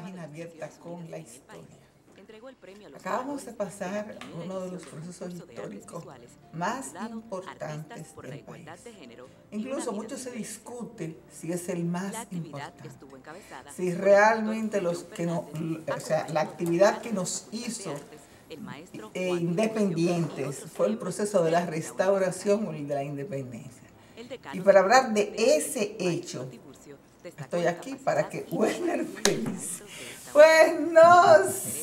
Página Abierta con la Historia. Acabamos de pasar uno de los procesos históricos más importantes del país. Incluso mucho se discute si es el más importante, si realmente la actividad que nos hizo independientes fue el proceso de la restauración o el de la independencia. Y para hablar de ese hecho, estoy aquí para que Werner Félix pues nos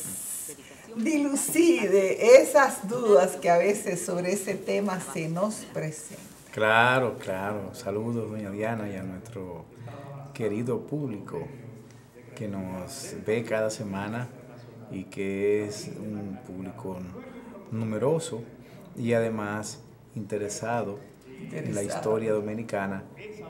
dilucide esas dudas que a veces sobre ese tema se nos presentan. Claro. Saludos, doña Diana, y a nuestro querido público que nos ve cada semana y que es un público numeroso y además interesado en la historia dominicana,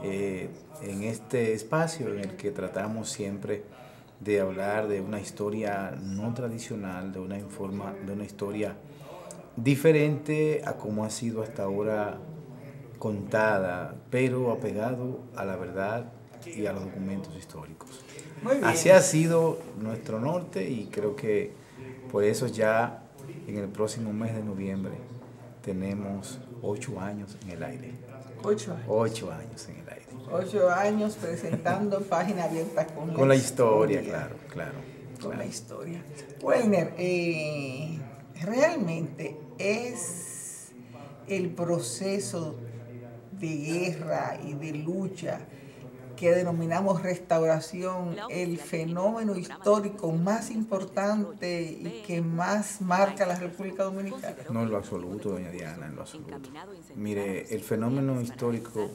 en este espacio en el que tratamos siempre de hablar de una historia no tradicional, de una historia diferente a como ha sido hasta ahora contada, pero apegado a la verdad y a los documentos históricos. Así ha sido nuestro norte y creo que por eso ya en el próximo mes de noviembre tenemos 8 años en el aire. 8 años. 8 años en el aire. 8 años presentando Página Abierta con la historia. Claro. Con la historia. Werner, realmente es el proceso de guerra y de lucha que denominamos restauración el fenómeno histórico más importante y que más marca la República Dominicana. No, en lo absoluto, doña Diana, en lo absoluto. Mire, el fenómeno histórico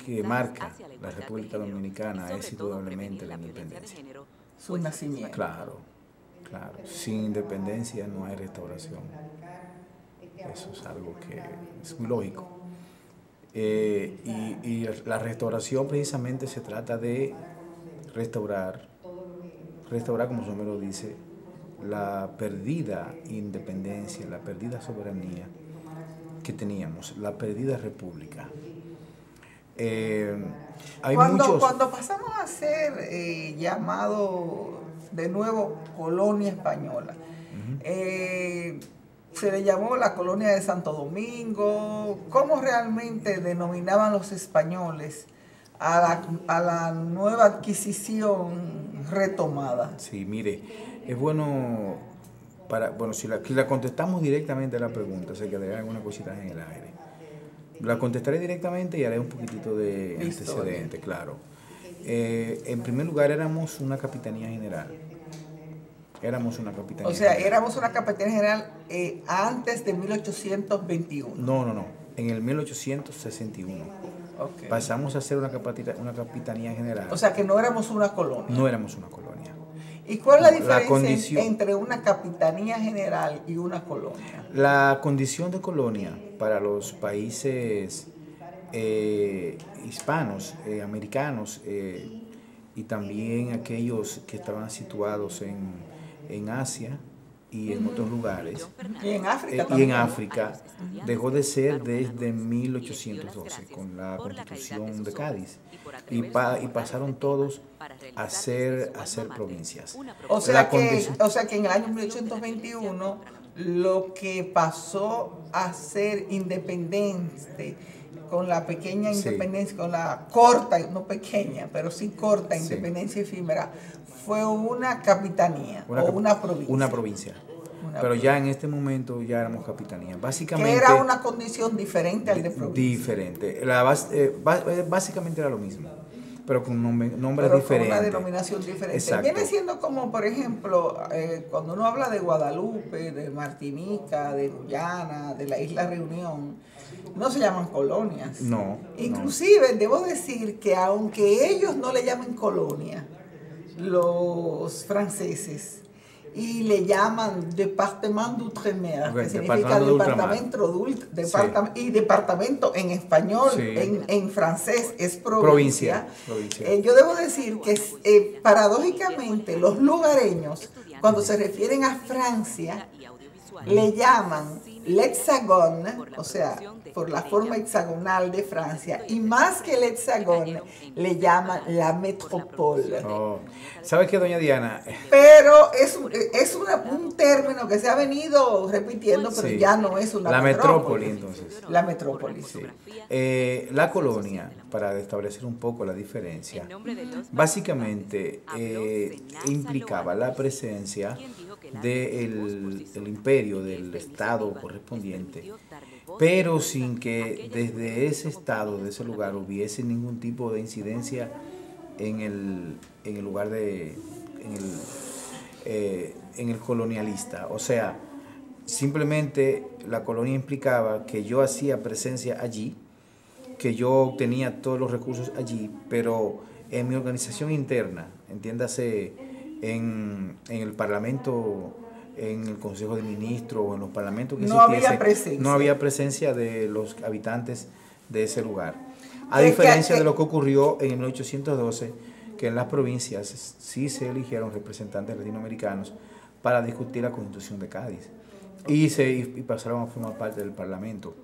que marca la República Dominicana es indudablemente la independencia. Su nacimiento. Claro. Sin independencia no hay restauración. Eso es algo que es muy lógico. Y la restauración precisamente se trata de restaurar como su nombre lo dice, la perdida independencia, la perdida soberanía que teníamos, la perdida república. Cuando pasamos a ser llamado de nuevo colonia española, se le llamó la colonia de Santo Domingo. ¿Cómo realmente denominaban los españoles a la nueva adquisición retomada? Sí, mire, es bueno, si la contestamos directamente a la pregunta, se quedaría alguna cosita en el aire. La contestaré directamente y haré un poquitito de antecedente, claro. En primer lugar, éramos una capitanía general. Éramos una capitanía general antes de 1821. No. En el 1861. Okay. Pasamos a ser una capitanía general. O sea que no éramos una colonia. No éramos una colonia. ¿Y cuál es la diferencia entre una capitanía general y una colonia? La condición de colonia para los países hispanos, americanos, y también aquellos que estaban situados en Asia y en otros lugares. Y en África también. Y en África dejó de ser desde 1812 con la Constitución de Cádiz y pasaron todos a ser provincias. O sea que en el año 1821 lo que pasó a ser independiente con la pequeña independencia, con la corta, no pequeña, pero sí corta independencia efímera, fue una capitanía una provincia. Una provincia. Pero ya en este momento ya éramos capitanía. Básicamente, que era una condición diferente al de provincia. Diferente. Básicamente era lo mismo, pero con nombres diferentes. Con una denominación diferente. Exacto. Viene siendo como, por ejemplo, cuando uno habla de Guadalupe, de Martinica, de Guyana, de la Isla Reunión, no se llaman colonias. No. Inclusive, debo decir que aunque ellos no le llamen colonia, los franceses, y le llaman Département d'Outre-mer, que significa departamento en español, en francés es provincia. Yo debo decir que paradójicamente los lugareños, cuando se refieren a Francia, le llaman l'hexagone, o sea, por la forma hexagonal de Francia, y más que el hexagone, le llaman la métropole. Oh. ¿Sabes qué, doña Diana? Pero es un término que se ha venido repitiendo, pero Sí. ya no es una La metrópoli. entonces. La metrópoli. Sí. La colonia, para establecer un poco la diferencia, básicamente implicaba la presencia del imperio, del estado correspondiente, pero sin que desde ese estado, de ese lugar, hubiese ningún tipo de incidencia en el lugar en el colonialista. O sea, simplemente la colonia implicaba que yo hacía presencia allí, que yo obtenía todos los recursos allí, pero en mi organización interna, entiéndase, en el Parlamento, en el Consejo de Ministros o en los parlamentos que no había presencia. No había presencia de los habitantes de ese lugar. A diferencia de lo que ocurrió en el 1812, que en las provincias sí se eligieron representantes latinoamericanos para discutir la Constitución de Cádiz y pasaron a formar parte del Parlamento.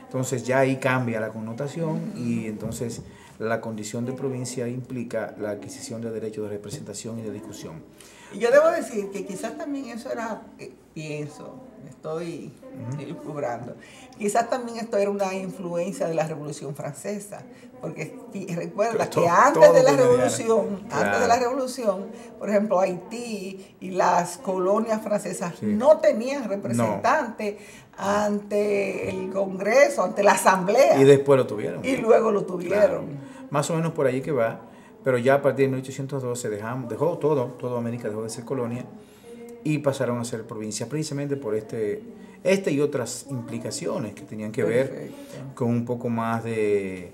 Entonces ya ahí cambia la connotación y entonces la condición de provincia implica la adquisición de derechos de representación y de discusión. Y yo debo decir que quizás también eso era, estoy elucubrando, quizás también esto era una influencia de la Revolución Francesa, porque recuerda que antes de la Revolución, por ejemplo, Haití y las colonias francesas no tenían representantes ante el Congreso, ante la Asamblea. Y después lo tuvieron. Y luego lo tuvieron. Claro. Más o menos por ahí que va. Pero ya a partir de 1812 dejó toda América dejó de ser colonia y pasaron a ser provincias, precisamente por este y otras implicaciones que tenían que ver con un poco más de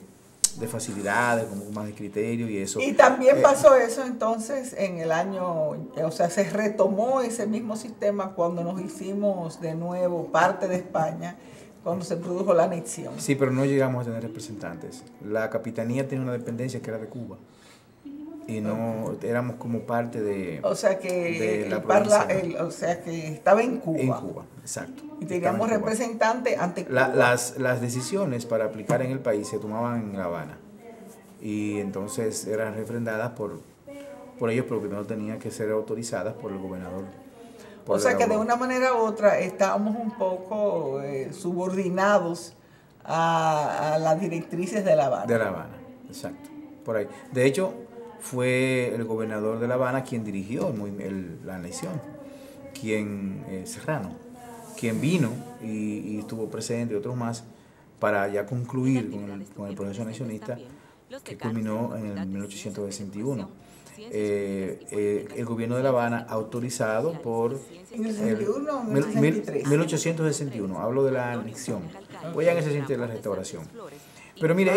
facilidades, con un poco más de criterio y eso. Y también pasó eso entonces en el año, o sea, se retomó ese mismo sistema cuando nos hicimos de nuevo parte de España, cuando se produjo la anexión. Sí, pero no llegamos a tener representantes. La capitanía tenía una dependencia que era de Cuba. Y no éramos como parte de, o sea que la provincia. O sea que estaba en Cuba. En Cuba, exacto. Y teníamos representantes ante Cuba. Las decisiones para aplicar en el país se tomaban en La Habana. Y entonces eran refrendadas por ellos, pero primero tenían que ser autorizadas por el gobernador. O sea que de una manera u otra estábamos un poco subordinados a las directrices de La Habana. De La Habana, exacto. Por ahí. De hecho, fue el gobernador de La Habana quien dirigió la anexión, Serrano, quien vino y estuvo presente y otros más para ya concluir con el proceso anexionista que culminó en el 1861. El gobierno de La Habana autorizado por... ¿En el 61 o en el 63? 1861, hablo de la anexión. Voy en el 60 de la restauración. Pero mire,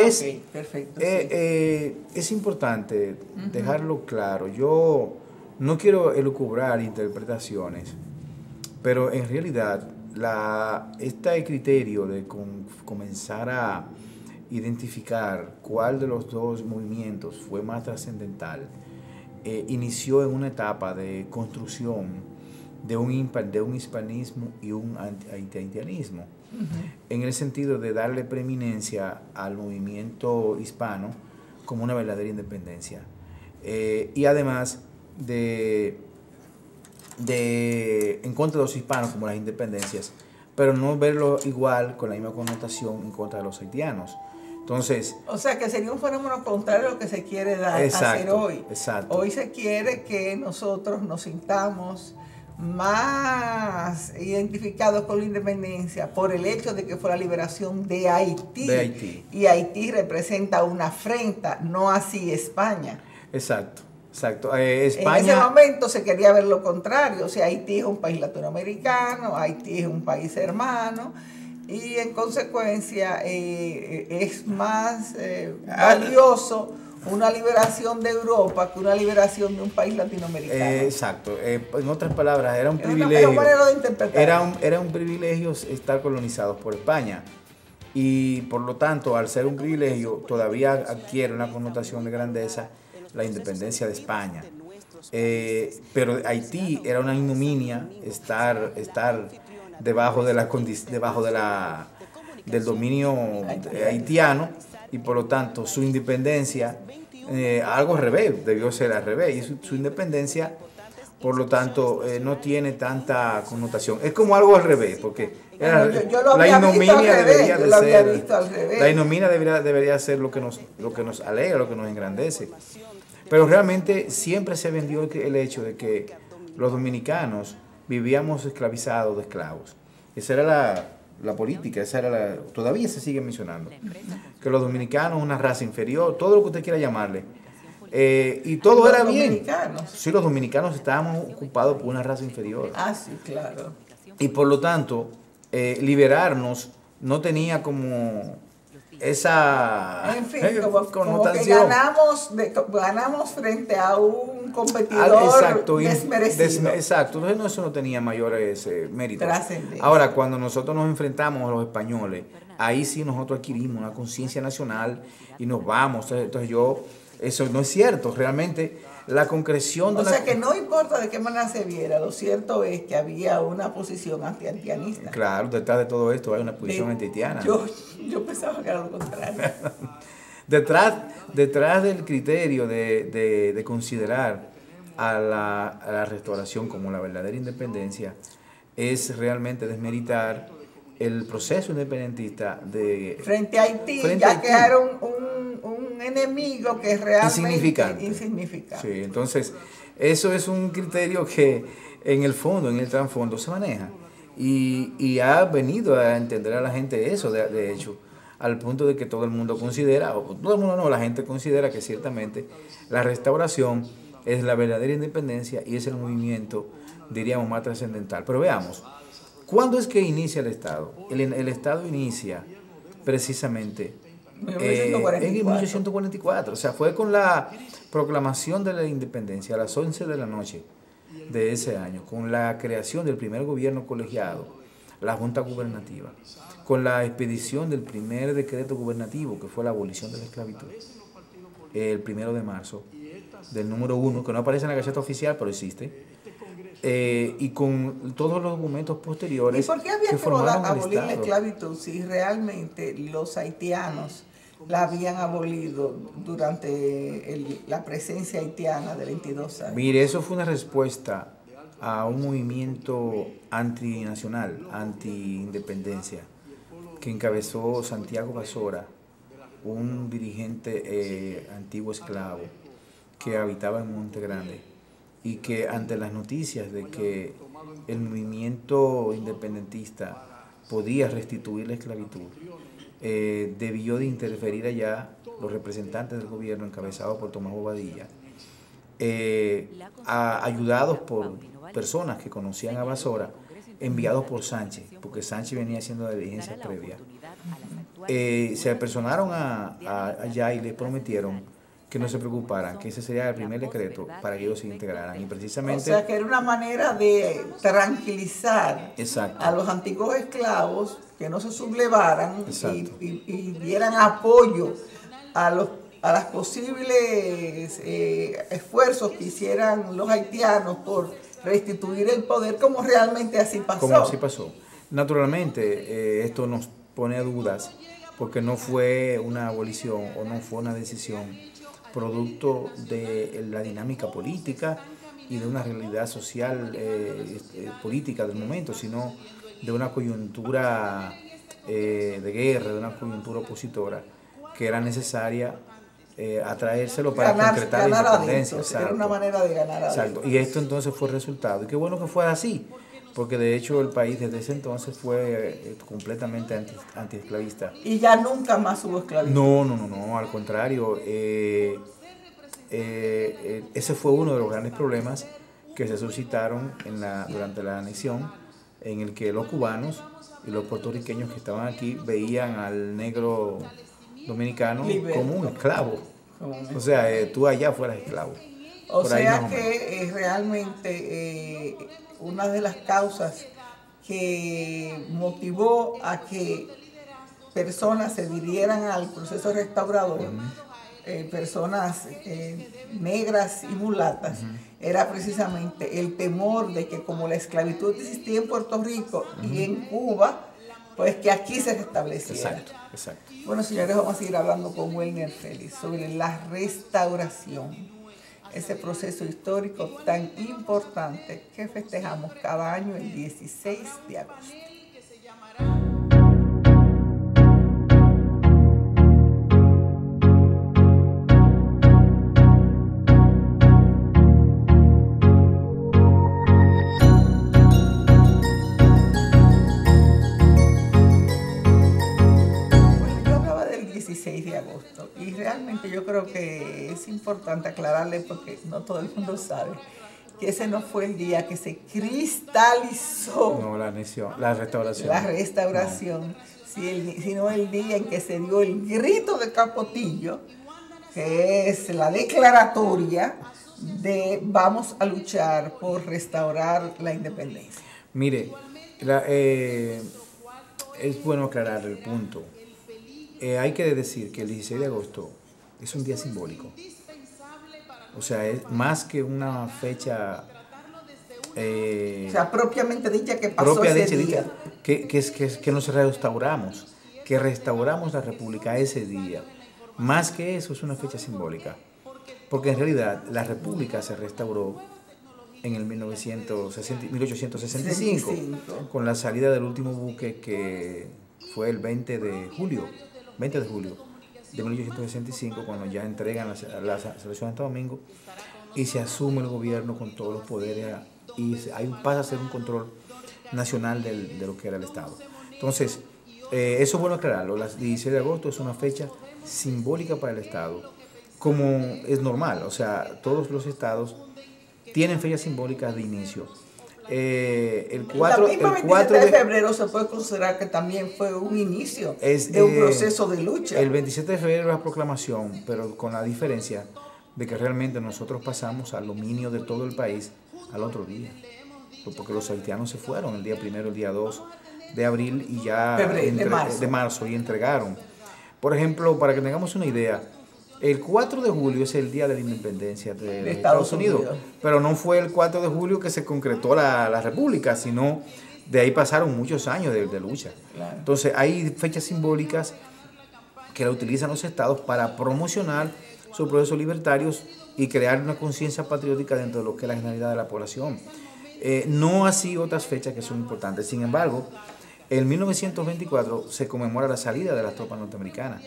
perfecto, es importante dejarlo claro. Yo no quiero elucubrar interpretaciones, pero en realidad este criterio de comenzar a identificar cuál de los dos movimientos fue más trascendental inició en una etapa de construcción de un hispanismo y un haitianismo, en el sentido de darle preeminencia al movimiento hispano como una verdadera independencia, y además en contra de los hispanos como las independencias, pero no verlo igual con la misma connotación en contra de los haitianos. Entonces, o sea que sería un fenómeno contrario a lo que se quiere hacer hoy. Exacto. Hoy se quiere que nosotros nos sintamos más identificados con la independencia por el hecho de que fue la liberación de Haití. Y Haití representa una afrenta, no así España. Exacto. España, en ese momento se quería ver lo contrario, o sea, Haití es un país latinoamericano, Haití es un país hermano, y en consecuencia es más valioso una liberación de Europa que una liberación de un país latinoamericano. Exacto. En otras palabras, era un privilegio. Era un privilegio estar colonizados por España. Y por lo tanto, al ser un privilegio, todavía adquiere una connotación de grandeza la independencia de España. Pero Haití era una ignominia estar debajo del dominio haitiano, y por lo tanto su independencia, algo al revés, debió ser al revés, y su independencia, por lo tanto, no tiene tanta connotación. Es como algo al revés, porque la ignominia debería de ser, la ignominia debería ser lo que nos alegra, lo que nos engrandece. Pero realmente siempre se vendió el hecho de que los dominicanos vivíamos esclavizados de esclavos. Esa era la política, todavía se sigue mencionando, que los dominicanos, una raza inferior, todo lo que usted quiera llamarle, y todo era bien. Sí, los dominicanos estábamos ocupados por una raza inferior. Ah, sí, claro. Y por lo tanto, liberarnos no tenía como esa connotación. Como que ganamos frente a un competidor desmerecido. Exacto, entonces eso no tenía mayores méritos. Ahora, cuando nosotros nos enfrentamos a los españoles, ahí sí nosotros adquirimos una conciencia nacional y nos vamos. Entonces eso no es cierto, realmente la concreción de que no importa de qué manera se viera, lo cierto es que había una posición anti-haitianista. Claro, detrás de todo esto hay una posición anti-haitiana. Yo pensaba que era lo contrario. detrás del criterio de considerar a la restauración como la verdadera independencia, es realmente desmeritar el proceso independentista frente a Haití, que era un enemigo que es realmente insignificante. Sí, entonces eso es un criterio que en el trasfondo se maneja, y ha venido a entender a la gente eso, de hecho, al punto de que todo el mundo considera, o todo el mundo no, la gente considera que ciertamente la restauración es la verdadera independencia y es el movimiento, diríamos, más trascendental. Pero veamos, ¿cuándo es que inicia el Estado? El Estado inicia precisamente en 1844, o sea, fue con la proclamación de la independencia a las 11 de la noche de ese año, con la creación del primer gobierno colegiado, la Junta Gubernativa, con la expedición del primer decreto gubernativo, que fue la abolición de la esclavitud, el 1 de marzo, del número 1, que no aparece en la Gaceta Oficial, pero existe, y con todos los documentos posteriores. ¿Y por qué había que abolir la esclavitud si realmente los haitianos la habían abolido durante la presencia haitiana de 22 años? Mire, eso fue una respuesta a un movimiento antinacional, anti-independencia, que encabezó Santiago Basora, un dirigente antiguo esclavo que habitaba en Monte Grande, y que ante las noticias de que el movimiento independentista podía restituir la esclavitud, debió de interferir allá los representantes del gobierno encabezados por Tomás Bobadilla, ayudados por personas que conocían a Basora, enviados por Sánchez, porque Sánchez venía haciendo la diligencia previa. Se apersonaron allá y les prometieron que no se preocuparan, que ese sería el primer decreto para que ellos se integraran. Y precisamente, o sea, que era una manera de tranquilizar a los antiguos esclavos, que no se sublevaran y dieran apoyo a las posibles esfuerzos que hicieran los haitianos por restituir el poder, como realmente así pasó. Como así pasó. Naturalmente, esto nos pone a dudas, porque no fue una abolición o no fue una decisión producto de la dinámica política y de una realidad social política del momento, sino de una coyuntura de guerra, de una coyuntura opositora que era necesaria atraérselo para concretar la independencia. Era una manera de ganar adentro. Exacto. Y esto entonces fue el resultado. Y qué bueno que fuera así, porque de hecho el país desde ese entonces fue completamente antiesclavista. Y ya nunca más hubo esclavitud. No, al contrario. Ese fue uno de los grandes problemas que se suscitaron durante la anexión, en el que los cubanos y los puertorriqueños que estaban aquí veían al negro dominicano como un esclavo. O sea, tú allá fueras esclavo. O sea que realmente una de las causas que motivó a que personas se dirigieran al proceso restaurador personas negras y mulatas, era precisamente el temor de que como la esclavitud existía en Puerto Rico y en Cuba, pues que aquí se restableciera. Exacto, exacto. Bueno, señores, vamos a seguir hablando con Welner Félix sobre la restauración, ese proceso histórico tan importante que festejamos cada año el 16 de agosto. De agosto, y realmente yo creo que es importante aclararle, porque no todo el mundo sabe que ese no fue el día que se cristalizó la restauración, no. Sino el día en que se dio el grito de Capotillo, que es la declaratoria de vamos a luchar por restaurar la independencia. Mire, es bueno aclarar el punto. Hay que decir que el 16 de agosto es un día simbólico. O sea, es más que una fecha... o sea, propiamente dicha que pasó ese día. Que nos restauramos, que restauramos la República ese día. Más que eso, es una fecha simbólica. Porque en realidad la República se restauró en el 1865, con la salida del último buque, que fue el 20 de julio de 1865, cuando ya entregan la selección de Santo Domingo y se asume el gobierno con todos los poderes y ahí pasa a ser un control nacional de lo que era el Estado. Entonces, eso es bueno aclararlo. El 16 de agosto es una fecha simbólica para el Estado, como es normal. O sea, todos los estados tienen fechas simbólicas de inicio. El 4 de febrero se puede considerar que también fue un inicio de un proceso de lucha. El 27 de febrero es la proclamación, pero con la diferencia de que realmente nosotros pasamos al dominio de todo el país al otro día, porque los haitianos se fueron el día primero, el día 2 de abril y ya de marzo y entregaron. Por ejemplo, para que tengamos una idea, el 4 de julio es el día de la independencia de Estados Unidos, pero no fue el 4 de julio que se concretó la República, sino de ahí pasaron muchos años de lucha. Claro. Entonces hay fechas simbólicas que la utilizan los estados para promocionar sus procesos libertarios y crear una conciencia patriótica dentro de lo que es la generalidad de la población. No así otras fechas que son importantes. Sin embargo, en 1924 se conmemora la salida de las tropas norteamericanas,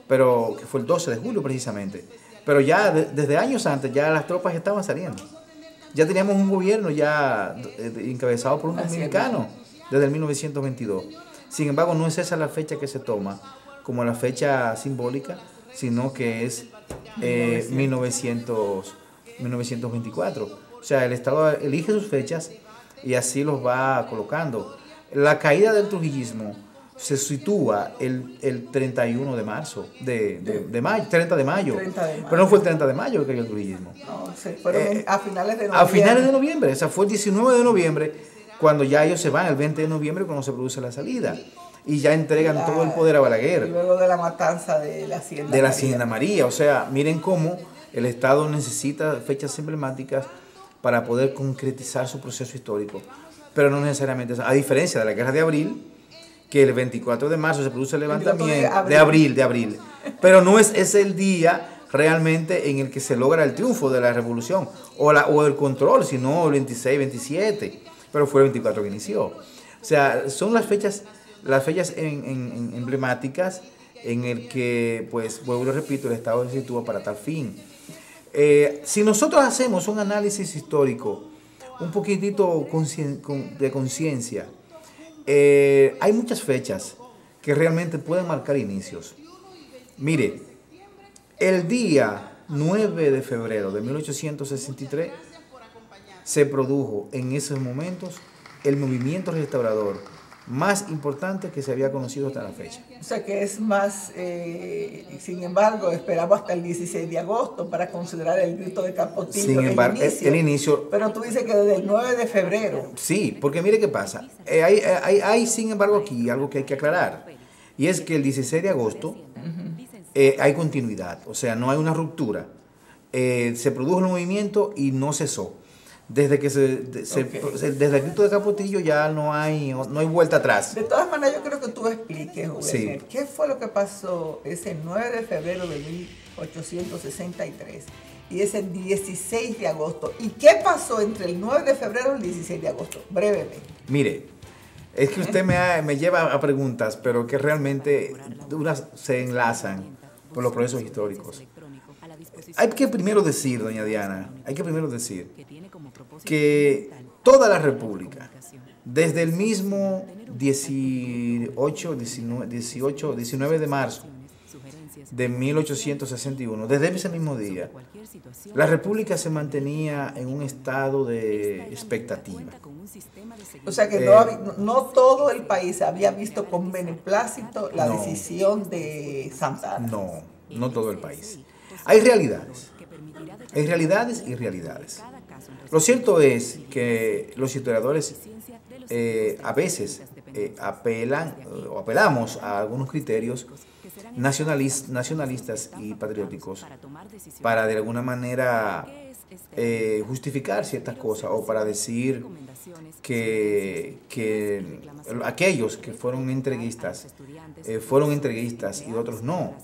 pero que fue el 12 de julio precisamente. Pero ya desde años antes ya las tropas estaban saliendo. Ya teníamos un gobierno ya encabezado por un dominicano desde el 1922. Sin embargo, no es esa la fecha que se toma como la fecha simbólica, sino que es 1924. O sea, el Estado elige sus fechas y así los va colocando. La caída del trujillismo se sitúa el 31 de marzo, de mayo, 30 de mayo. Pero no fue el 30 de mayo que cayó el trujillismo. No, fueron a finales de noviembre. A finales de noviembre, o sea, fue el 19 de noviembre, cuando ya ellos se van, el 20 de noviembre, cuando se produce la salida. Y ya entregan todo el poder a Balaguer. Y luego de la matanza de la Hacienda María. De la Hacienda María. O sea, miren cómo el Estado necesita fechas emblemáticas para poder concretizar su proceso histórico. Pero no necesariamente, a diferencia de la Guerra de Abril, que el 24 de marzo se produce el levantamiento de abril. Pero no es el día realmente en el que se logra el triunfo de la revolución o el control, sino el 26, 27. Pero fue el 24 que inició. O sea, son las fechas emblemáticas en el que, pues, vuelvo y lo repito, el Estado se sitúa para tal fin. Si nosotros hacemos un análisis histórico un poquitito de conciencia, hay muchas fechas que realmente pueden marcar inicios. Mire, el día 9 de febrero de 1863 se produjo en esos momentos el movimiento restaurador más importante que se había conocido hasta la fecha. O sea que es más, sin embargo, esperamos hasta el 16 de agosto para considerar el grito de Capotillo. Sin embargo, el inicio. Pero tú dices que desde el 9 de febrero. Sí, porque mire qué pasa. Hay sin embargo aquí algo que hay que aclarar. Y es que el 16 de agosto hay continuidad, o sea, no hay una ruptura. Se produjo el movimiento y no cesó. Desde que desde el grito de Capotillo ya no hay vuelta atrás. De todas maneras, yo creo que tú expliques, sí. ¿Qué fue lo que pasó ese 9 de febrero de 1863 y ese 16 de agosto? ¿Y qué pasó entre el 9 de febrero y el 16 de agosto? Brevemente. Mire, es que usted me lleva a preguntas, pero que realmente unas se enlazan por los procesos históricos. Hay que primero decir, doña Diana, que toda la República, desde el mismo 19 de marzo de 1861, desde ese mismo día, la República se mantenía en un estado de expectativa. O sea que no todo el país había visto con beneplácito la decisión de Santa Anna. No todo el país. Hay realidades y realidades. Lo cierto es que los historiadores a veces apelamos a algunos criterios nacionalistas y patrióticos para de alguna manera justificar ciertas cosas o para decir que aquellos que fueron entreguistas y otros no.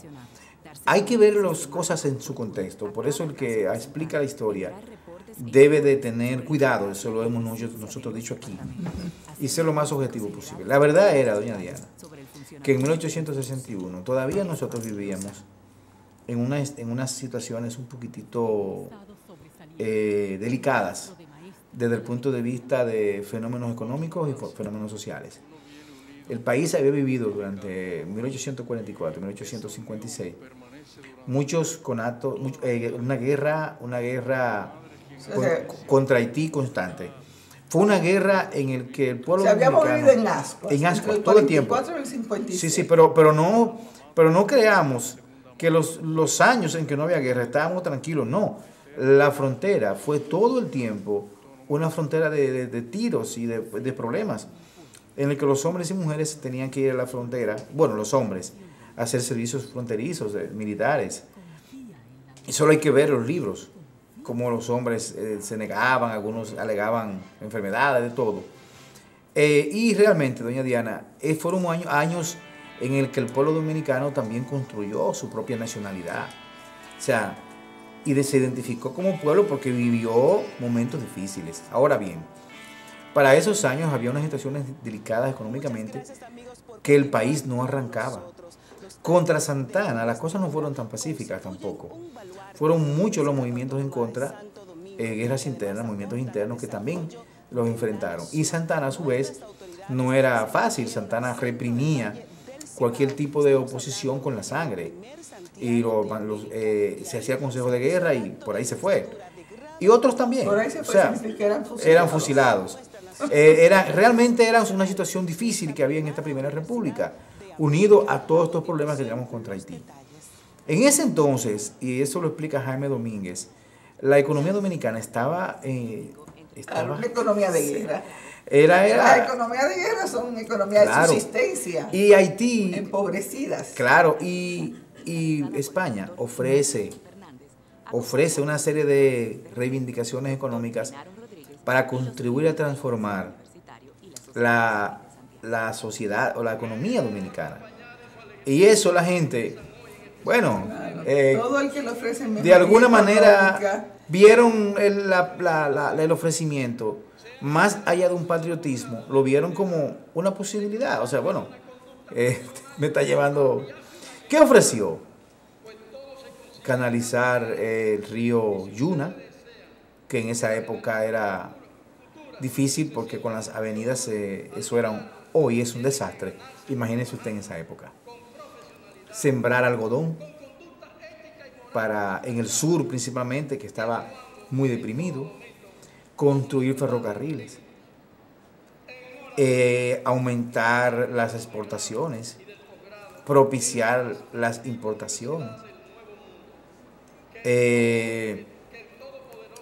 Hay que ver las cosas en su contexto. Por eso el que explica la historia debe de tener cuidado. Eso lo hemos nosotros dicho aquí. Y ser lo más objetivo posible. La verdad era, doña Diana, que en 1861 todavía nosotros vivíamos en unas situaciones un poquitito delicadas desde el punto de vista de fenómenos económicos y fenómenos sociales. El país había vivido durante 1844 y 1856 muchos conatos, una guerra contra Haití constante. Fue una guerra en la que el pueblo habíamos vivido en ascuas todo el tiempo. El 44 y el 56. Sí, pero no creamos que los años en que no había guerra estábamos tranquilos. No, la frontera fue todo el tiempo una frontera de tiros y de problemas, en el que los hombres y mujeres tenían que ir a la frontera, los hombres, a hacer servicios fronterizos, militares. Y solo hay que ver los libros, cómo los hombres se negaban, algunos alegaban enfermedades, de todo. Y realmente, doña Diana, fueron años en el que el pueblo dominicano también construyó su propia nacionalidad. O sea, y se identificó como pueblo porque vivió momentos difíciles. Ahora bien, para esos años había unas situaciones delicadas económicamente que el país no arrancaba. Contra Santa Anna las cosas no fueron tan pacíficas tampoco. Fueron muchos los movimientos en contra, guerras internas, movimientos internos que también los enfrentaron. Y Santa Anna a su vez no era fácil. Santa Anna reprimía cualquier tipo de oposición con la sangre. Y se hacía consejo de guerra y por ahí se fue. Y otros también. Por ahí se fue, eran fusilados. Realmente era una situación difícil que había en esta primera república, unido a todos estos problemas que teníamos contra Haití. En ese entonces, y eso lo explica Jaime Domínguez, la economía dominicana estaba una economía de guerra. Las economías de guerra son una economía de subsistencia. Y Haití, empobrecidas. Claro, y España ofrece una serie de reivindicaciones económicas para contribuir a transformar la sociedad o la economía dominicana. Y eso la gente, todo el que le ofrece de alguna manera vieron el ofrecimiento, más allá de un patriotismo, lo vieron como una posibilidad. O sea, me está llevando... ¿Qué ofreció? Canalizar el río Yuna, que en esa época era difícil porque con las avenidas eso era hoy es un desastre. Imagínese usted en esa época. Sembrar algodón en el sur principalmente, que estaba muy deprimido. Construir ferrocarriles. Aumentar las exportaciones. Propiciar las importaciones.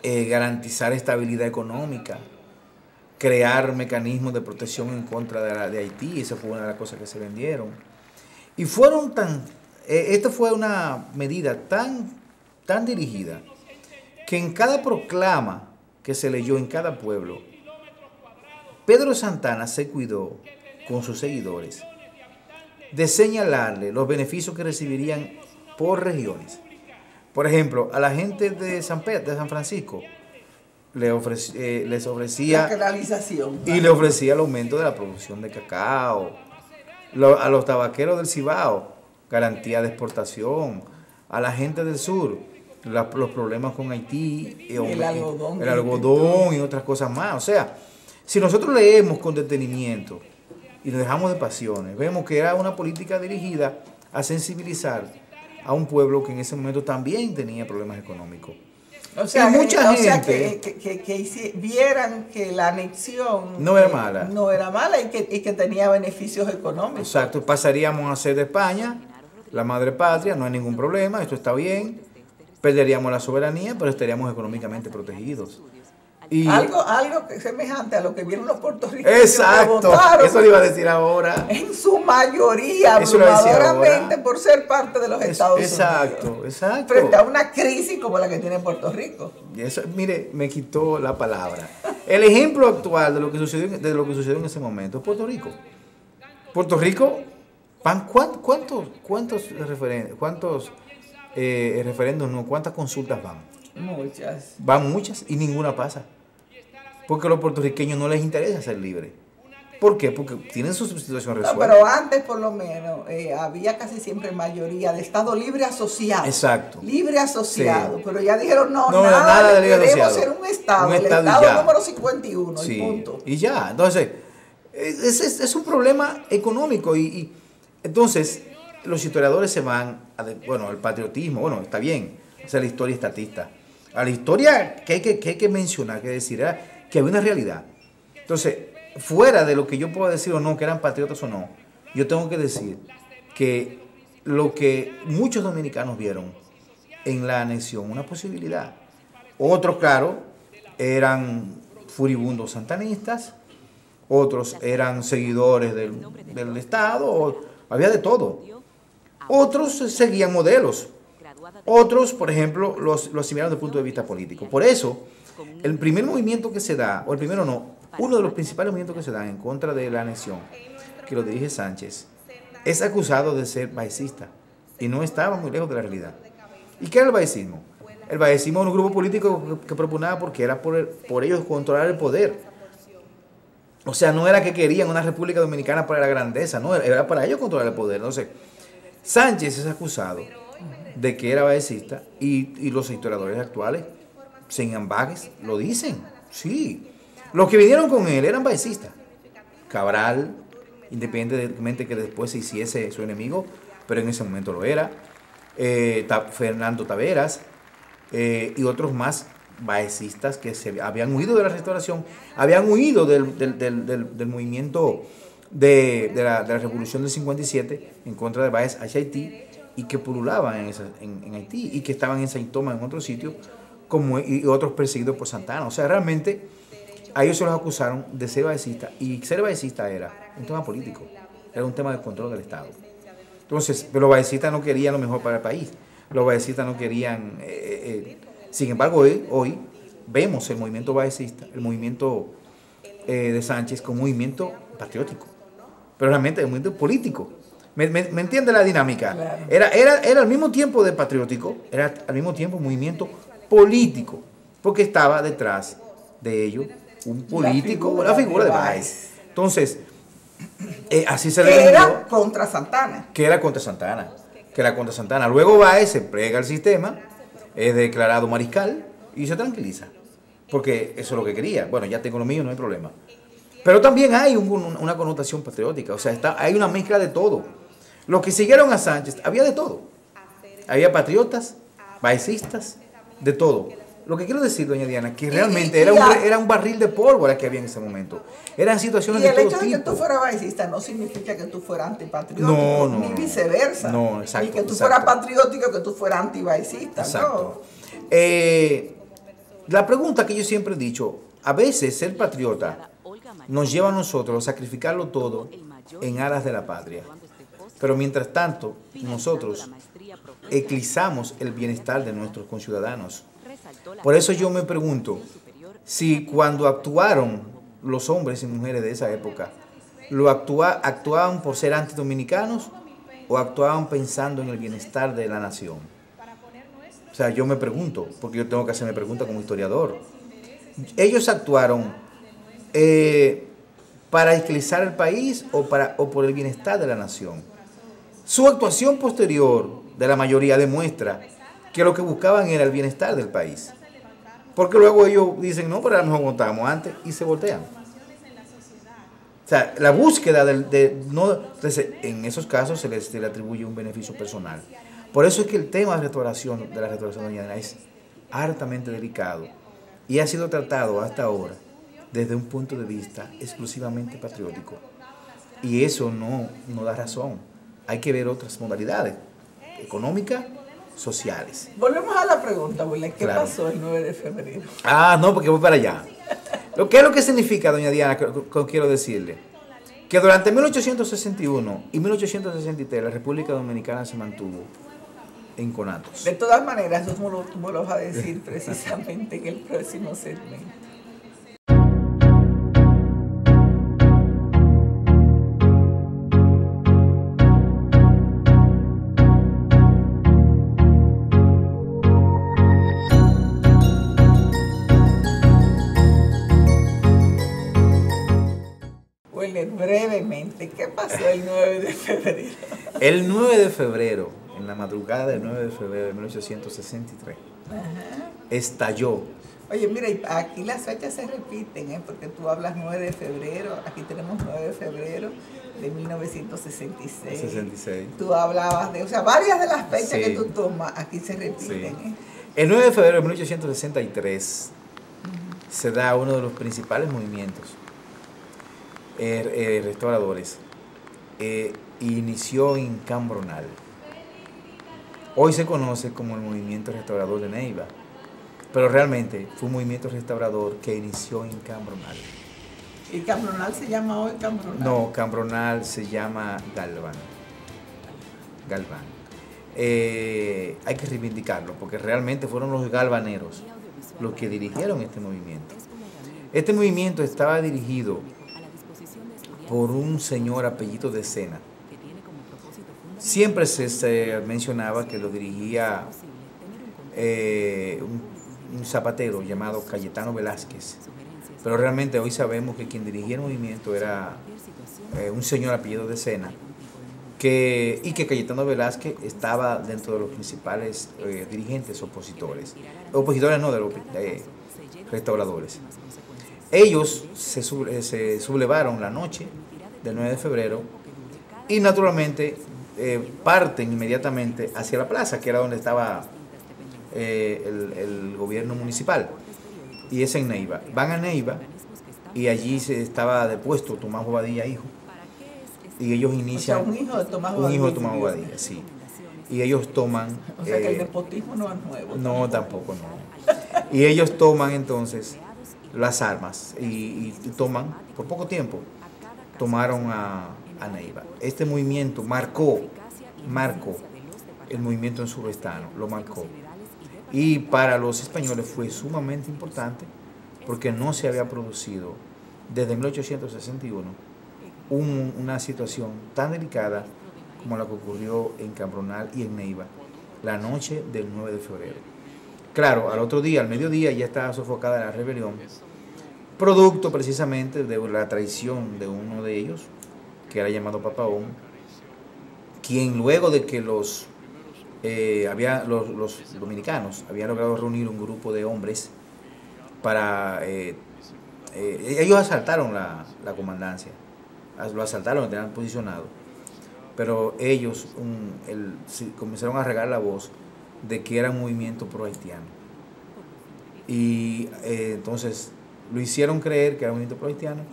Garantizar estabilidad económica, crear mecanismos de protección en contra de Haití. Esa fue una de las cosas que se vendieron. Y fueron tan Esto fue una medida tan dirigida que en cada proclama que se leyó en cada pueblo, Pedro Santana se cuidó con sus seguidores de señalarle los beneficios que recibirían por regiones. Por ejemplo, a la gente de San Francisco les ofrecía la canalización, y le ofrecía el aumento de la producción de cacao. A los tabaqueros del Cibao, garantía de exportación. A la gente del sur, los problemas con Haití, el algodón y otras cosas más. O sea, si nosotros leemos con detenimiento y nos dejamos de pasiones, vemos que era una política dirigida a sensibilizar a un pueblo que en ese momento también tenía problemas económicos. O sea, que vieran que la anexión no era mala. No era mala y que tenía beneficios económicos. Exacto, pasaríamos a ser de España la madre patria, no hay ningún problema, esto está bien. Perderíamos la soberanía, pero estaríamos económicamente protegidos. Y algo semejante a lo que vieron los puertorriqueños. Exacto, eso le iba a decir ahora. En su mayoría, abrumadoramente, por ser parte de los Estados Unidos. Exacto. Frente a una crisis como la que tiene Puerto Rico. Eso, mire, me quitó la palabra. El ejemplo actual de lo que sucedió en ese momento es Puerto Rico. Puerto Rico, ¿cuántos referendos, no, cuántas consultas van? Muchas. Van muchas y ninguna pasa. Porque a los puertorriqueños no les interesa ser libres. ¿Por qué? Porque tienen su situación resuelta. No, pero antes por lo menos había casi siempre mayoría de Estado libre asociado. Exacto. Libre asociado. Sí. Pero ya dijeron nada de libre queremos asociado. ser un Estado. El Estado número 51 sí. Y punto. Y ya. Entonces, es un problema económico. Y entonces, los historiadores se van al patriotismo. Bueno, está bien. Esa es la historia estatista. A la historia que hay que mencionar, que decir, que había una realidad. Entonces, fuera de lo que yo pueda decir o no, que eran patriotas o no, yo tengo que decir que lo que muchos dominicanos vieron en la anexión, una posibilidad. Otros, claro, eran furibundos santanistas, otros eran seguidores del Estado, había de todo. Otros seguían modelos. Otros, por ejemplo, los asimilaron desde el punto de vista político. Por eso, el primer movimiento que se da, o el primero no, uno de los principales movimientos que se dan en contra de la anexión, que lo dirige Sánchez, es acusado de ser baecista. Y no estaba muy lejos de la realidad. ¿Y qué era el baecismo? El baecismo era un grupo político que propugnaba porque era por ellos controlar el poder. O sea, no era que querían una República Dominicana para la grandeza, no, era para ellos controlar el poder. Entonces, Sánchez es acusado de que era baecista y los historiadores actuales, sin ambages, lo dicen. Sí. Los que vinieron con él eran baecistas. Cabral, independientemente que después se hiciese su enemigo, pero en ese momento lo era. Fernando Taveras y otros más baecistas que se habían huido de la restauración, habían huido del movimiento de la Revolución del 57 en contra de Báez hacia Haití, y que pululaban en Haití y que estaban en Saint Thomas en otro sitio, y otros perseguidos por Santana. O sea, realmente a ellos se los acusaron de ser baecista, y ser baecista era un tema político, era un tema de control del Estado. Entonces, pero los baecistas no querían lo mejor para el país, los baecistas no querían... sin embargo, hoy vemos el movimiento baecista, el movimiento de Sánchez como movimiento patriótico, pero realmente es un movimiento político. ¿Me entiende la dinámica? Claro. Era al mismo tiempo de patriótico, era al mismo tiempo un movimiento político, porque estaba detrás de ello un político, la figura de Báez. Entonces, así se le que era contra Santana. Que era contra Santana. Luego Báez se plega al sistema, es declarado mariscal y se tranquiliza, porque eso es lo que quería. Bueno, ya tengo lo mío, no hay problema. Pero también hay una connotación patriótica, o sea, hay una mezcla de todo. Los que siguieron a Sánchez, había de todo. Había patriotas, baecistas, de todo. Lo que quiero decir, doña Diana, que realmente era un barril de pólvora que había en ese momento. Eran situaciones de todo tipo. Y el hecho de que tú fueras baecista no significa que tú fueras antipatriótico, no, ni viceversa. No, exacto. Ni que tú fueras patriótico, que tú fueras antibaecista. Exacto. No. La pregunta que yo siempre he dicho, a veces ser patriota nos lleva a nosotros a sacrificarlo todo en aras de la patria. Pero mientras tanto, nosotros eclipsamos el bienestar de nuestros conciudadanos. Por eso yo me pregunto, si cuando actuaron los hombres y mujeres de esa época, actuaban por ser antidominicanos o actuaban pensando en el bienestar de la nación. O sea, yo me pregunto, porque yo tengo que hacerme pregunta como historiador. ¿Ellos actuaron para eclipsar el país o por el bienestar de la nación? Su actuación posterior de la mayoría demuestra que lo que buscaban era el bienestar del país. Porque luego ellos dicen, no, pero a lo mejor contábamos antes, y se voltean. O sea, la búsqueda entonces, en esos casos se le atribuye un beneficio personal. Por eso es que el tema de la restauración doña Diana es hartamente delicado y ha sido tratado hasta ahora desde un punto de vista exclusivamente patriótico. Y eso no da razón. Hay que ver otras modalidades económicas, sociales. Volvemos a la pregunta, William. ¿Qué pasó el 9 de febrero? No, porque voy para allá. ¿Qué es lo que significa, doña Diana? Quiero decirle que durante 1861 y 1863 la República Dominicana se mantuvo en conatos. De todas maneras, eso tú me lo vas a decir precisamente en el próximo segmento. Brevemente, ¿qué pasó el 9 de febrero? El 9 de febrero, en la madrugada del 9 de febrero de 1863, estalló. Oye, mira, aquí las fechas se repiten, porque tú hablas 9 de febrero, aquí tenemos 9 de febrero de 1966. 66. Tú hablabas de, o sea, varias de las fechas que tú tomas, aquí se repiten. Sí. El 9 de febrero de 1863 se da uno de los principales movimientos restauradores. Inició en Cambronal. Hoy se conoce como el movimiento restaurador de Neiva, pero realmente fue un movimiento restaurador que inició en Cambronal. ¿Y Cambronal se llama hoy Cambronal? No, Cambronal se llama Galván. Hay que reivindicarlo, porque realmente fueron los galvaneros los que dirigieron este movimiento. Este movimiento estaba dirigido por un señor apellido de Sena. Siempre se mencionaba que lo dirigía un zapatero llamado Cayetano Velázquez, pero realmente hoy sabemos que quien dirigía el movimiento era un señor apellido de Sena, y que Cayetano Velázquez estaba dentro de los principales dirigentes opositores no, de los restauradores. Ellos se sublevaron la noche del 9 de febrero y naturalmente parten inmediatamente hacia la plaza, que era donde estaba el gobierno municipal, y es en Neiva. Van a Neiva y allí estaba depuesto Tomás Bobadilla, hijo, y ellos inician... O sea, un hijo de Tomás Bobadilla. Un hijo de Tomás Bobadilla, sí. Y ellos toman... O sea que el nepotismo no es nuevo. No, tampoco no. Y ellos toman entonces las armas y toman, por poco tiempo, tomaron a Neiva. Este movimiento marcó el movimiento en surestano, lo marcó. Y para los españoles fue sumamente importante porque no se había producido desde 1861 una situación tan delicada como la que ocurrió en Cambronal y en Neiva la noche del 9 de febrero. Claro, al otro día, al mediodía, ya estaba sofocada la rebelión, producto precisamente de la traición de uno de ellos, que era llamado Papaón, quien luego de que los dominicanos habían logrado reunir un grupo de hombres para... ellos asaltaron la comandancia, lo asaltaron, lo tenían posicionado, pero ellos comenzaron a regar la voz de que era un movimiento pro-haitiano. Y entonces lo hicieron creer que era un movimiento pro-haitiano,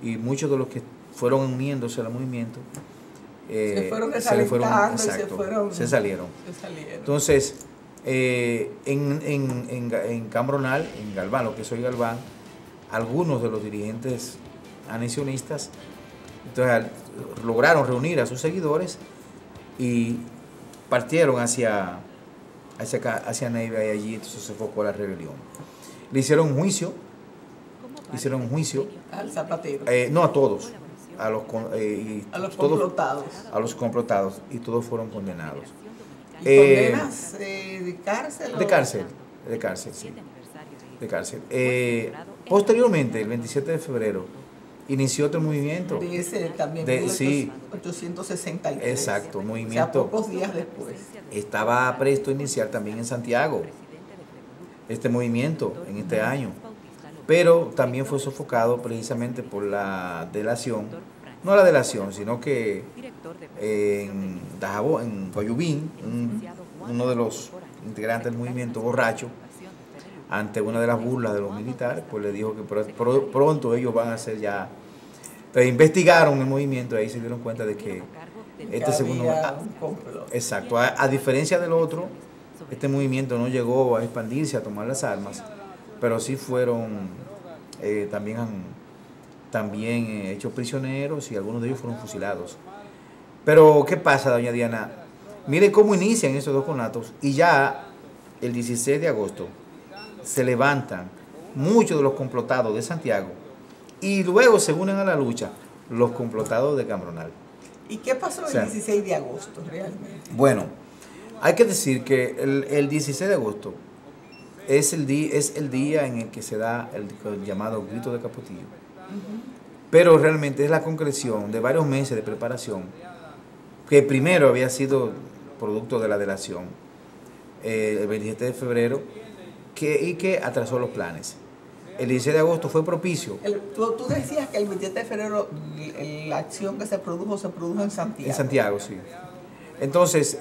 y muchos de los que fueron uniéndose al movimiento se salieron. Entonces, en Cambronal, en Galván, lo que soy Galván, algunos de los dirigentes anexionistas entonces, lograron reunir a sus seguidores y partieron hacia Neiva y allí entonces se focó la rebelión. Le hicieron un juicio. Al Zapatero. No a todos, a los complotados, y todos fueron condenados. ¿Condenas de cárcel? De cárcel, sí. De cárcel. Posteriormente, el 27 de febrero, inició otro movimiento. De ese también, sí, 1863. Exacto, movimiento. O sea, pocos días después. Estaba presto a iniciar también en Santiago este movimiento en este año, pero también fue sofocado precisamente por la delación, no la delación, sino que en Dajabón, en Guayubín, uno de los integrantes del movimiento borracho, ante una de las burlas de los militares, pues le dijo que pronto ellos van a hacer ya. Entonces investigaron el movimiento y ahí se dieron cuenta de que este segundo... Exacto, a diferencia del otro, este movimiento no llegó a expandirse, a tomar las armas, pero sí fueron también hechos prisioneros y algunos de ellos fueron fusilados. Pero, ¿qué pasa, doña Diana? Mire cómo inician esos dos conatos y ya el 16 de agosto se levantan muchos de los complotados de Santiago y luego se unen a la lucha los complotados de Cambronal. ¿Y qué pasó el 16 de agosto realmente? Bueno, hay que decir que el 16 de agosto es el día en el que se da el llamado grito de Capotillo. Pero realmente es la concreción de varios meses de preparación que primero había sido producto de la delación el 27 de febrero y que atrasó los planes. El 16 de agosto fue propicio. Tú decías que el 27 de febrero la acción que se produjo en Santiago. En Santiago, sí. Entonces,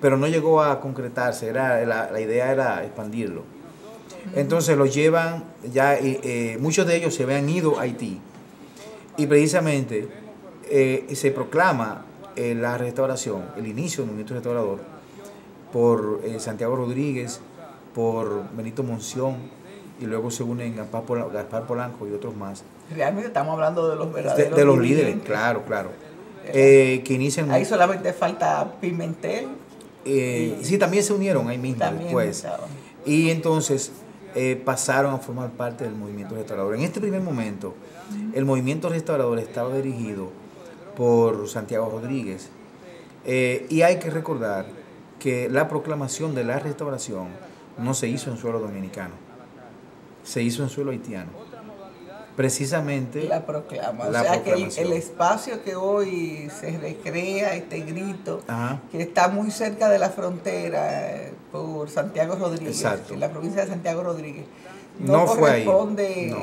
pero no llegó a concretarse, la idea era expandirlo. Entonces los llevan, muchos de ellos se habían ido a Haití. Y precisamente se proclama la restauración, el inicio del movimiento restaurador, por Santiago Rodríguez, por Benito Monción, y luego se unen Gaspar Polanco y otros más. Realmente estamos hablando de los verdaderos de los líderes, claro. Que inician... Ahí solamente falta Pimentel. Sí, también se unieron ahí mismo después. Y entonces pasaron a formar parte del movimiento restaurador. En este primer momento, el movimiento restaurador estaba dirigido por Santiago Rodríguez. Y hay que recordar que la proclamación de la restauración no se hizo en suelo dominicano, se hizo en suelo haitiano. Precisamente la proclamación. Que el espacio que hoy se recrea, este grito, que está muy cerca de la frontera por Santiago Rodríguez, exacto, en la provincia de Santiago Rodríguez, no corresponde ahí. No.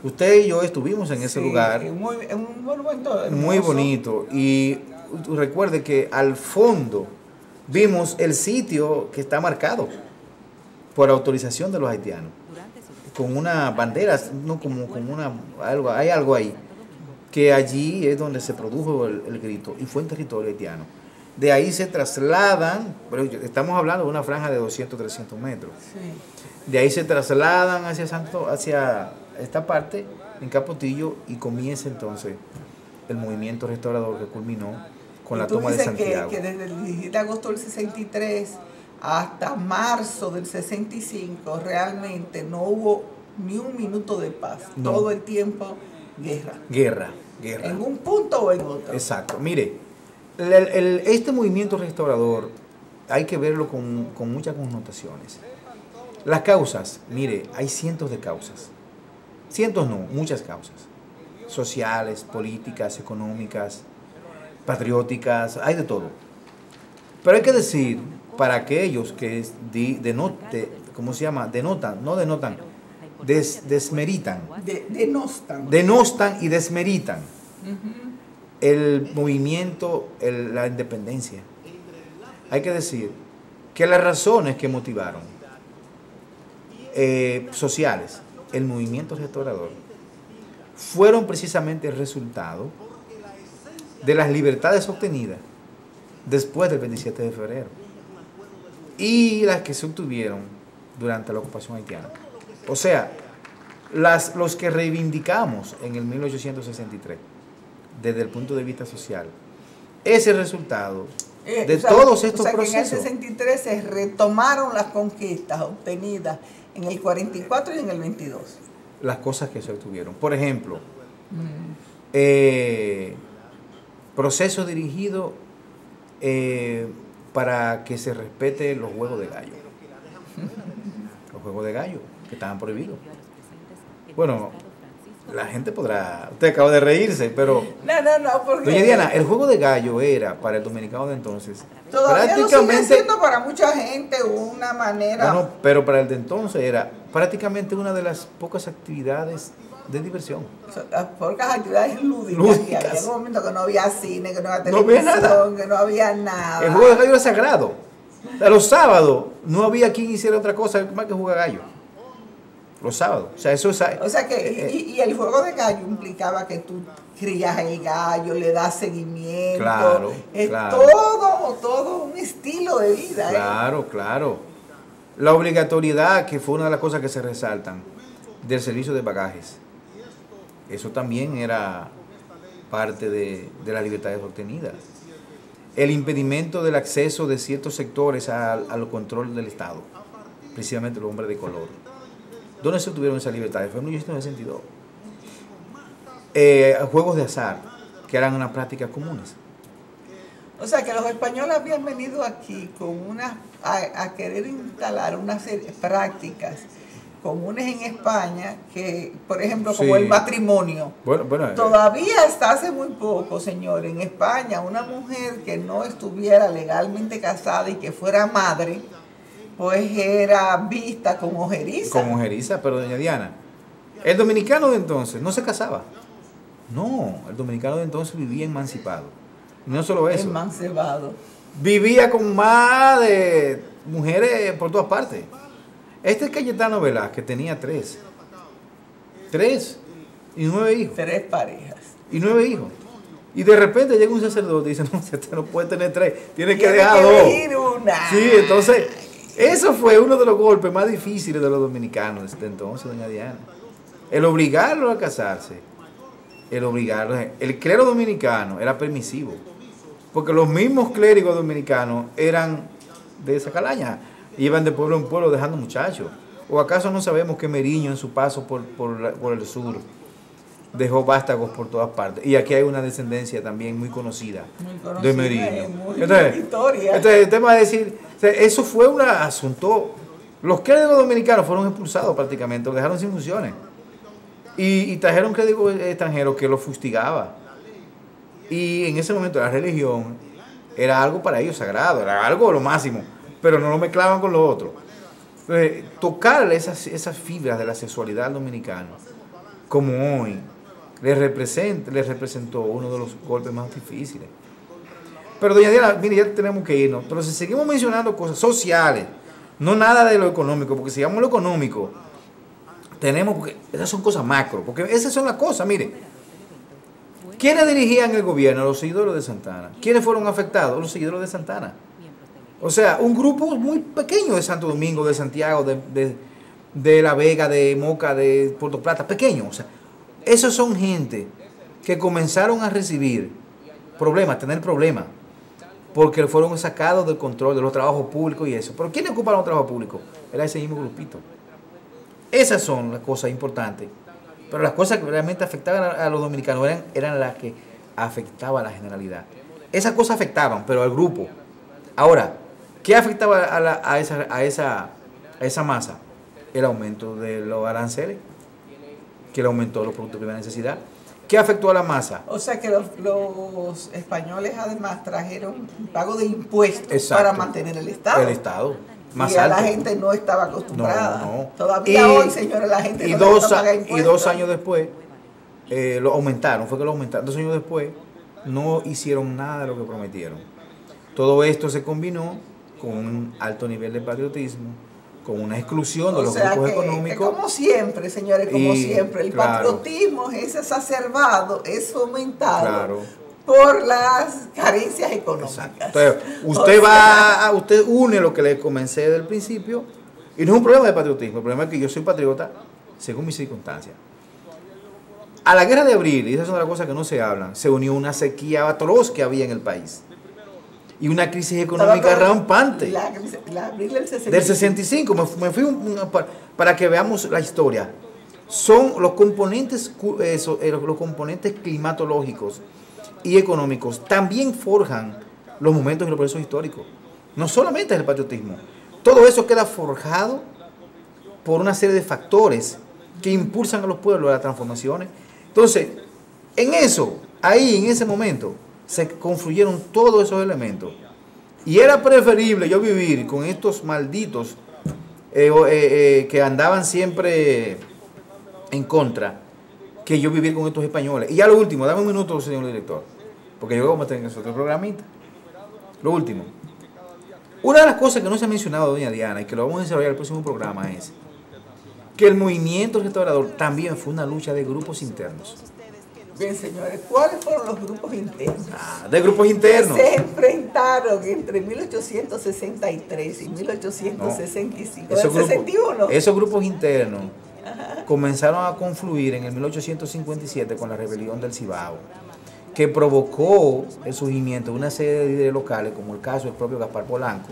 Usted y yo estuvimos en ese lugar. Es un monumento hermoso, muy bonito. Y recuerde que al fondo vimos el sitio que está marcado por autorización de los haitianos, con una bandera, no como hay algo ahí, que allí es donde se produjo el grito y fue en territorio haitiano. De ahí se trasladan, pero estamos hablando de una franja de 200, 300 metros. Sí. De ahí se trasladan hacia esta parte, en Capotillo, y comienza entonces el movimiento restaurador que culminó con la toma de Santiago. Que desde el 17 de agosto del 63 hasta marzo del 65 realmente no hubo ni un minuto de paz. No. Todo el tiempo guerra. En un punto o en otro. Exacto. Mire, este movimiento restaurador hay que verlo con muchas connotaciones. Las causas, mire, hay cientos de causas. Cientos no, muchas causas. Sociales, políticas, económicas, patrióticas, hay de todo. Pero hay que decir, para aquellos que desmeritan. Denostan y desmeritan el movimiento, la independencia. Hay que decir que las razones que motivaron sociales el movimiento restaurador fueron precisamente el resultado de las libertades obtenidas después del 27 de febrero y las que se obtuvieron durante la ocupación haitiana. O sea, los que reivindicamos en el 1863, desde el punto de vista social, ese resultado de todos estos que procesos. En el 63 se retomaron las conquistas obtenidas en el 44 y en el 22. Las cosas que se obtuvieron. Por ejemplo, proceso dirigido para que se respete los juegos de gallo. Los juegos de gallo, que estaban prohibidos. Bueno, la gente podrá... Usted acaba de reírse, pero... No, porque... Doña Diana, el juego de gallo era, para el dominicano de entonces... Todavía lo sigue siendo para mucha gente una manera... No, pero para el de entonces era prácticamente una de las pocas actividades de diversión. Las pocas actividades lúdicas. Que había un momento que no había cine, que no había televisión, nada. que no había nada. El juego de gallo era sagrado. A los sábados no había quien hiciera otra cosa más que jugar gallo. Los sábados. O sea, eso es... O sea que, y el juego de gallo implicaba que tú crías el gallo, le das seguimiento. Claro, es claro. todo un estilo de vida. Claro, claro. La obligatoriedad, que fue una de las cosas que se resaltan, del servicio de bagajes. Eso también era parte de las libertades obtenidas. El impedimento del acceso de ciertos sectores al control del Estado, precisamente los hombres de color. ¿Dónde se obtuvieron esas libertades? Fue en 1962. Juegos de azar, que eran unas prácticas comunes. O sea que los españoles habían venido aquí con a querer instalar una serie de prácticas comunes en España, que por ejemplo como el matrimonio. Todavía hasta hace muy poco, señor, en España una mujer que no estuviera legalmente casada y que fuera madre, pues era vista como ojeriza. Como ojeriza, pero doña Diana, el dominicano de entonces no se casaba. No, el dominicano de entonces vivía emancipado. Y no solo eso. Emancipado. Vivía con más de mujeres por todas partes. Este Cayetano Velázquez tenía 3 y 9 hijos. 3 parejas. Y 9 hijos. Y de repente llega un sacerdote y dice, no, usted no puede tener 3, tiene que dejar 2. Una. Sí, entonces, eso fue uno de los golpes más difíciles de los dominicanos desde entonces, doña Diana. El obligarlo a casarse, el clero dominicano era permisivo, porque los mismos clérigos dominicanos eran de esa calaña, iban de pueblo en pueblo dejando muchachos. ¿O acaso no sabemos que Meriño en su paso por el sur dejó vástagos por todas partes? Y aquí hay una descendencia también muy conocida de Meriño. Entonces, el tema es decir, eso fue un asunto. Los clérigos dominicanos fueron expulsados prácticamente, los dejaron sin funciones. Y trajeron clérigos extranjeros que los fustigaba. Y en ese momento la religión era algo para ellos sagrado, era algo lo máximo, pero no lo mezclaban con lo otro. Entonces, tocar esas fibras de la sexualidad al dominicano, como hoy, les representó uno de los golpes más difíciles. Pero doña Diana, mire, ya tenemos que irnos. Pero si seguimos mencionando cosas sociales, no nada de lo económico, porque si vamos a lo económico, porque esas son cosas macro, porque esas son las cosas, mire. ¿Quiénes dirigían el gobierno? Los seguidores de Santana. ¿Quiénes fueron afectados? Los seguidores de Santana. O sea, un grupo muy pequeño de Santo Domingo, de Santiago, de La Vega, de Moca, de Puerto Plata, pequeño. O sea, esos son gente que comenzaron a recibir problemas, tener problemas, porque fueron sacados del control de los trabajos públicos y eso. Pero ¿quiénes ocuparon los trabajos públicos? Era ese mismo grupito. Esas son las cosas importantes. Pero las cosas que realmente afectaban a los dominicanos eran las que afectaban a la generalidad. Esas cosas afectaban, pero al grupo. Ahora, ¿qué afectaba a esa masa? El aumento de los aranceles, que le aumentó los productos de primera necesidad. ¿Qué afectó a la masa? O sea que los españoles además trajeron un pago de impuestos. Exacto, para mantener el Estado. El Estado. Más y alto. La gente no estaba acostumbrada. No. Todavía hoy, señores, la gente no paga impuestos. Y 2 años después lo aumentaron, 2 años después no hicieron nada de lo que prometieron. Todo esto se combinó con un alto nivel de patriotismo, con una exclusión de los grupos económicos. Como siempre, señores, siempre, el patriotismo es exacerbado, es fomentado por las carencias económicas. Exacto. Entonces, usted une lo que le comencé del principio, y no es un problema de patriotismo, el problema es que yo soy patriota según mis circunstancias. A la guerra de abril, y esas son las cosas que no se hablan, se unió una sequía atroz que había en el país. y una crisis económica rampante. La abril del 65. Del 65, me fui para que veamos la historia. Son los componentes climatológicos y económicos también forjan los momentos y los procesos históricos. No solamente es el patriotismo. Todo eso queda forjado por una serie de factores que impulsan a los pueblos a las transformaciones. Entonces, en eso, ahí, en ese momento, se confluyeron todos esos elementos. Y era preferible yo vivir con estos malditos que andaban siempre en contra, que yo vivir con estos españoles. Y ya lo último, dame un minuto, señor director, porque yo vamos a tener otro programita. Lo último. Una de las cosas que no se ha mencionado, doña Diana, y que lo vamos a desarrollar en el próximo programa, es que el movimiento restaurador también fue una lucha de grupos internos. Bien, señores, ¿cuáles fueron los grupos internos? De grupos internos. Que se enfrentaron entre 1863 y 1865. No, ¿61? Esos grupos internos comenzaron a confluir en el 1857 con la rebelión del Cibao, que provocó el surgimiento de una serie de líderes locales, como el caso del propio Gaspar Polanco,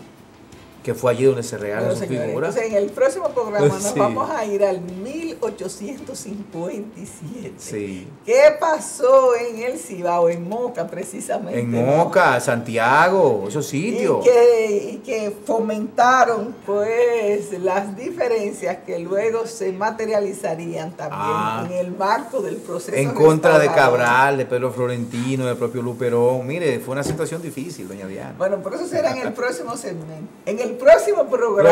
que fue allí donde se regalan sus figuras. Entonces, en el próximo programa nos vamos a ir al 1857. Sí. ¿Qué pasó en el Cibao, en Moca precisamente? En Moca, Santiago, esos sitios. Y que fomentaron pues las diferencias que luego se materializarían también en el marco del proceso. En contra de Cabral, de Pedro Florentino, del propio Luperón. Mire, fue una situación difícil, doña Diana. Bueno, por eso será en el próximo segmento. En el próximo programa.